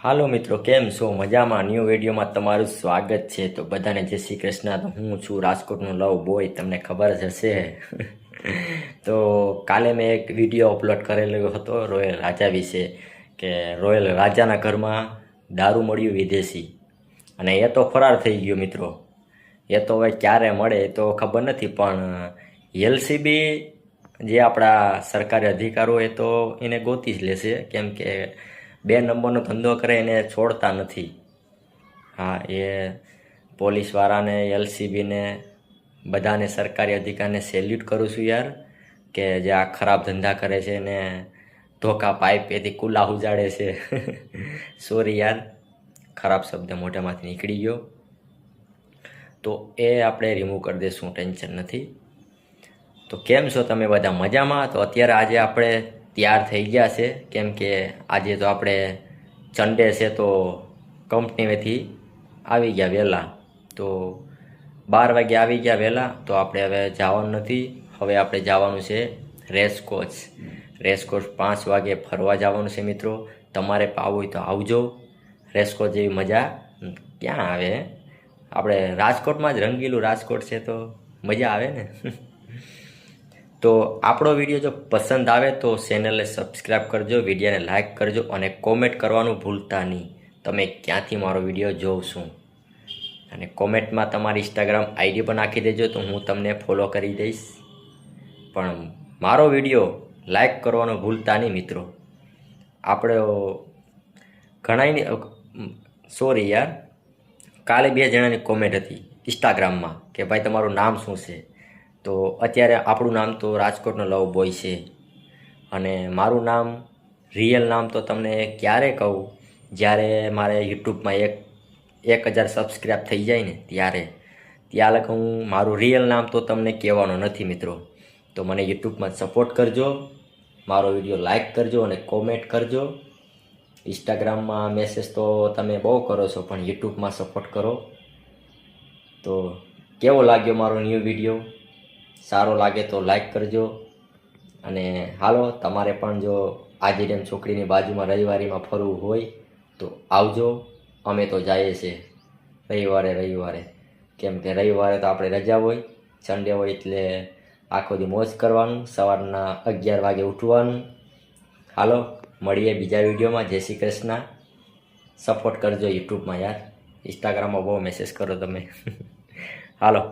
હાલો મિત્રો, કેમ છો? મજામાં? ન્યૂ વિડીયોમાં તમારું સ્વાગત છે. તો બધાને જય શ્રી કૃષ્ણ. તો હું છું રાજકોટનો લવ બોય, તમને ખબર જ હશે. તો કાલે મેં એક વિડીયો અપલોડ કરેલો હતો રોયલ રાજા વિશે, કે રોયલ રાજાના ઘરમાં દારૂ મળ્યું વિદેશી, અને એ તો ફરાર થઈ ગયો મિત્રો. એ તો હવે ક્યારે મળે એ તો ખબર નથી, પણ એલસીબી જે આપણા સરકારી અધિકારો એ તો એને ગોતી જ લેશે, કેમ કે 2 નંબરનો ધંધો કરે એને છોડતા નથી. હા, એ પોલીસવાળાને, એલસીબીને, બધાને સરકારી અધિકારીને સેલ્યુટ કરું છું યાર, કે જે આ ખરાબ ધંધા કરે છે ને ધોકા પાઇપેથી કુલ્લા ઉજાડે છે. સોરી યાર, ખરાબ શબ્દ મોઢામાંથી નીકળી ગયો. તો એ આપણે રિમૂવ કરી દઈશું, ટેન્શન નથી. તો કેમ છો તમે બધા? મજામાં? તો અત્યારે આજે આપણે તૈયાર થઈ ગયા છે, કેમ કે આજે તો આપણે સન્ડે છે, તો કંપનીમાંથી આવી ગયા વહેલા. તો 12 વાગે આવી ગયા વહેલા. તો આપણે હવે જવાનું નથી, હવે આપણે જવાનું છે રેસકોર્સ. 5 વાગે ફરવા જવાનું છે મિત્રો. તમારે પાવું હોય તો આવજો. રેસકોર્સ જેવી મજા ક્યાં આવે? આપણે રાજકોટમાં જ રંગીલું રાજકોટ છે, તો મજા આવે ને. તો આપણો વિડીયો જો પસંદ આવે તો ચેનલને સબસ્ક્રાઈબ કરજો, વિડીયોને લાઇક કરજો, અને કોમેન્ટ કરવાનું ભૂલતા નહીં તમે ક્યાંથી મારો વિડીયો જોઉં છું. અને કોમેન્ટમાં તમારી ઇન્સ્ટાગ્રામ આઈડી પણ નાખી દેજો, તો હું તમને ફોલો કરી દઈશ. પણ મારો વિડીયો લાઇક કરવાનું ભૂલતા નહીં મિત્રો. આપણે ઘણાની સોરી યાર, કાલે 2 જણાની કોમેન્ટ હતી ઇન્સ્ટાગ્રામમાં કે ભાઈ તમારું નામ શું છે. તો અત્યારે આપણું નામ તો રાજકોટનો લવ બોય છે, અને મારું નામ રિયલ નામ તો તમને ક્યારે કહું, જ્યારે મારે યુટ્યુબમાં 1000 સબસ્ક્રાઈબ થઈ જાય ને ત્યાં લગી હું મારું રિયલ નામ તો તમને કહેવાનો નથી મિત્રો. તો મને યુટ્યુબમાં સપોર્ટ કરજો, મારો વિડીયો લાઇક કરજો અને કોમેન્ટ કરજો. ઇન્સ્ટાગ્રામમાં મેસેજ તો તમે બહુ કરો છો, પણ યુટ્યુબમાં સપોર્ટ કરો. તો કેવો લાગ્યો મારો ન્યૂ વિડીયો? સારો લાગે તો લાઈક કરજો. અને હાલો, તમારે પણ જો આજે ડેમ છોકરીની બાજુમાં રવિવારીમાં ફરવું હોય તો આવજો. અમે તો જઈએ છીએ રવિવારે, કેમ કે રવિવારે તો આપણે રજા હોય, સન્ડે હોય એટલે આખો દી મોજ કરવાનું, સવારના 11 વાગે ઉઠવાનું. હાલો, મળીએ બીજા વિડીયોમાં. જય શ્રી કૃષ્ણ. સપોર્ટ કરજો યુટ્યુબમાં યાર, ઇન્સ્ટાગ્રામમાં બહુ મેસેજ કરો તમે. હાલો.